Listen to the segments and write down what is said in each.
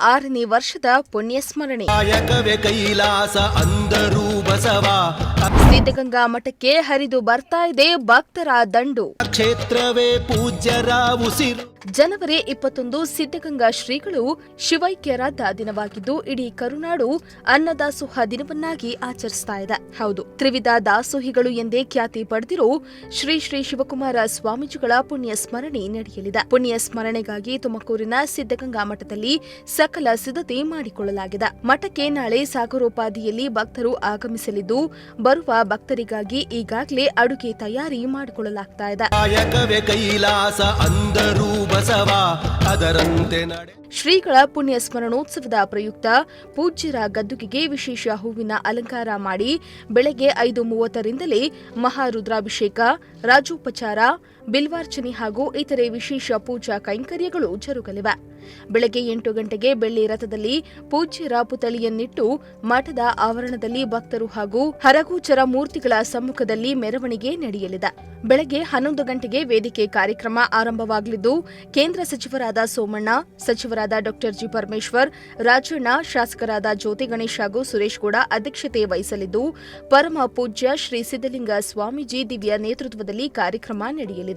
6ನೇ ವರ್ಷದ ಪುಣ್ಯಸ್ಮರಣೆ. ಕೈಲಾಸ ಅಂದರು ಬಸವ. ಸಿದ್ಧಗಂಗಾ ಮಠಕ್ಕೆ ಹರಿದು ಬರ್ತಾ ಇದೆ ಭಕ್ತರ ದಂಡು. ಕ್ಷೇತ್ರವೇ ಪೂಜ್ಯರ ಉಸಿರು. ಜನವರಿ 21 ಸಿದ್ಧಗಂಗಾ ಶ್ರೀಗಳು ಶಿವೈಕ್ಯರಾದ ದಿನವಾಗಿದ್ದು ಇಡೀ ಕರುನಾಡು ಅನ್ನದಾಸೋಹ ದಿನವನ್ನಾಗಿ ಆಚರಿಸ್ತಾ ಇದೆ. ಹೌದು, ತ್ರಿವಿಧ ದಾಸೋಹಿಗಳು ಎಂದೇ ಖ್ಯಾತಿ ಪಡೆದಿರೋ ಶ್ರೀ ಶ್ರೀ ಶಿವಕುಮಾರ ಸ್ವಾಮೀಜಿಗಳ ಪುಣ್ಯ ಸ್ಮರಣೆ ನಡೆಯಲಿದೆ. ಪುಣ್ಯ ಸ್ಮರಣೆಗಾಗಿ ತುಮಕೂರಿನ ಸಿದ್ಧಗಂಗಾ ಮಠದಲ್ಲಿ ಸಕಲ ಸಿದ್ಧತೆ ಮಾಡಿಕೊಳ್ಳಲಾಗಿದೆ. ಮಠಕ್ಕೆ ನಾಳೆ ಸಾಗರೋಪಾದಿಯಲ್ಲಿ ಭಕ್ತರು ಆಗಮಿಸಲಿದ್ದು ಬರುವ ಭಕ್ತರಿಗಾಗಿ ಈಗಾಗಲೇ ಅಡುಗೆ ತಯಾರಿ ಮಾಡಿಕೊಳ್ಳಲಾಗ್ತಾ ಇದೆ. ಕೈಲಾಸ ಅಂದರು ಬಸವ ಅದರಂತೆ ನಡೆ. ಶ್ರೀಗಳ ಪುಣ್ಯ ಸ್ಮರಣೋತ್ಸವದ ಪ್ರಯುಕ್ತ ಪೂಜ್ಯರ ಗದ್ದುಗೆಗೆ ವಿಶೇಷ ಹೂವಿನ ಅಲಂಕಾರ ಮಾಡಿ ಬೆಳಗ್ಗೆ 5:30ರಿಂದಲೇ ಮಹಾರುದ್ರಾಭಿಷೇಕ, ರಾಜೋಪಚಾರ, ಬಿಲ್ವಾರ್ಚನೆ ಹಾಗೂ ಇತರೆ ವಿಶೇಷ ಪೂಜಾ ಕೈಂಕರ್ಯಗಳು ಜರುಗಲಿವೆ. ಬೆಳಗ್ಗೆ 8 ಗಂಟೆಗೆ ಬೆಳ್ಳಿ ರಥದಲ್ಲಿ ಪೂಜ್ಯರ ಪುತ್ಥಳಿಯನ್ನಿಟ್ಟು ಮಠದ ಆವರಣದಲ್ಲಿ ಭಕ್ತರು ಹಾಗೂ ಹರಗೋಚರ ಮೂರ್ತಿಗಳ ಸಮ್ಮುಖದಲ್ಲಿ ಮೆರವಣಿಗೆ ನಡೆಯಲಿದೆ. ಬೆಳಗ್ಗೆ 11 ಗಂಟೆಗೆ ವೇದಿಕೆ ಕಾರ್ಯಕ್ರಮ ಆರಂಭವಾಗಲಿದ್ದು ಕೇಂದ್ರ ಸಚಿವರಾದ ಸೋಮಣ್ಣ, ಸಚಿವರಾದ ಡಾ ಜಿ ಪರಮೇಶ್ವರ್, ರಾಜಣ್ಣ, ಶಾಸಕರಾದ ಜ್ಯೋತಿ ಗಣೇಶ್ ಹಾಗೂ ಸುರೇಶ್ ಗೌಡ ಅಧ್ಯಕ್ಷತೆ ವಹಿಸಲಿದ್ದು ಪರಮ ಪೂಜ್ಯ ಶ್ರೀ ಸಿದ್ದಲಿಂಗ ಸ್ವಾಮೀಜಿ ದಿವ್ಯ ನೇತೃತ್ವದಲ್ಲಿ ಕಾರ್ಯಕ್ರಮ ನಡೆಯಲಿದೆ.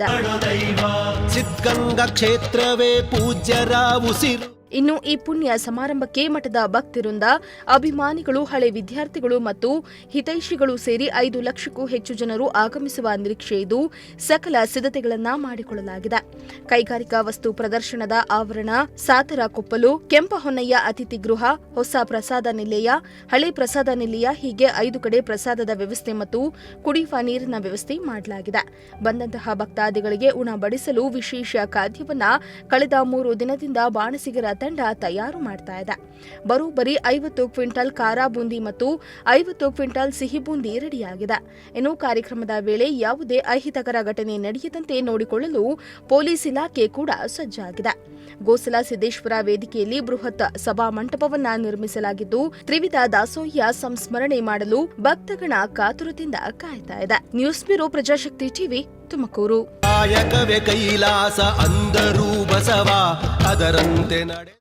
ಸಿದ್ಧಗಂಗಾ ಕ್ಷೇತ್ರವೇ ಪೂಜ್ಯರ ಉಸಿರು. ಇನ್ನು ಈ ಪುಣ್ಯ ಸಮಾರಂಭಕ್ಕೆ ಮಠದ ಭಕ್ತರಿಂದ ಅಭಿಮಾನಿಗಳು, ಹಳೆ ವಿದ್ಯಾರ್ಥಿಗಳು ಮತ್ತು ಹಿತೈಷಿಗಳು ಸೇರಿ 5 ಲಕ್ಷಕ್ಕೂ ಹೆಚ್ಚು ಜನರು ಆಗಮಿಸುವ ನಿರೀಕ್ಷೆ ಇದ್ದು ಸಕಲ ಸಿದ್ಧತೆಗಳನ್ನು ಮಾಡಿಕೊಳ್ಳಲಾಗಿದೆ. ಕೈಗಾರಿಕಾ ವಸ್ತು ಪ್ರದರ್ಶನದ ಆವರಣ, ಸಾತರ ಕೊಪ್ಪಲು, ಕೆಂಪಹೊನ್ನಯ್ಯ ಅತಿಥಿ ಗೃಹ, ಹೊಸ ಪ್ರಸಾದ ನಿಲಯ, ಹಳೆ ಪ್ರಸಾದ ನಿಲಯ ಹೀಗೆ 5 ಕಡೆ ಪ್ರಸಾದದ ವ್ಯವಸ್ಥೆ ಮತ್ತು ಕುಡಿಯುವ ನೀರಿನ ವ್ಯವಸ್ಥೆ ಮಾಡಲಾಗಿದೆ. ಬಂದಂತಹ ಭಕ್ತಾದಿಗಳಿಗೆ ಉಣಬಡಿಸಲು ವಿಶೇಷ ಖಾದ್ಯವನ್ನ ಕಳೆದ 3 ದಿನದಿಂದ ಬಾಣಸಿಗರ ತಂಡ ತಯಾರು ಮಾಡ್ತಾ ಇದೆ. ಬರೋಬ್ಬರಿ 50 ಕ್ವಿಂಟಲ್ ಖಾರ ಬೂಂದಿ ಮತ್ತು 50 ಕ್ವಿಂಟಲ್ ಸಿಹಿ ಬೂಂದಿ ರೆಡಿಯಾಗಿದೆ. ಇನ್ನು ಕಾರ್ಯಕ್ರಮದ ವೇಳೆ ಯಾವುದೇ ಅಹಿತಕರ ಘಟನೆ ನಡೆಯದಂತೆ ನೋಡಿಕೊಳ್ಳಲು ಪೊಲೀಸ್ ಇಲಾಖೆ ಕೂಡ ಸಜ್ಜಾಗಿದೆ. ಗೋಸಲ ಸಿದ್ದೇಶ್ವರ ವೇದಿಕೆಯಲ್ಲಿ ಬೃಹತ್ ಸಭಾ ಮಂಟಪವನ್ನ ನಿರ್ಮಿಸಲಾಗಿದ್ದು ತ್ರಿವಿಧ ದಾಸೋಹ್ಯ ಸಂಸ್ಮರಣೆ ಮಾಡಲು ಭಕ್ತಗಣ ಕಾತುರದಿಂದ ಕಾಯ್ತಾ ಇದೆ. News bureau, Prajashakti TV, Tumakuru. Kailasa ಅಂದರು ಬಸವ ಅದರಂತೆ ನಡೆ.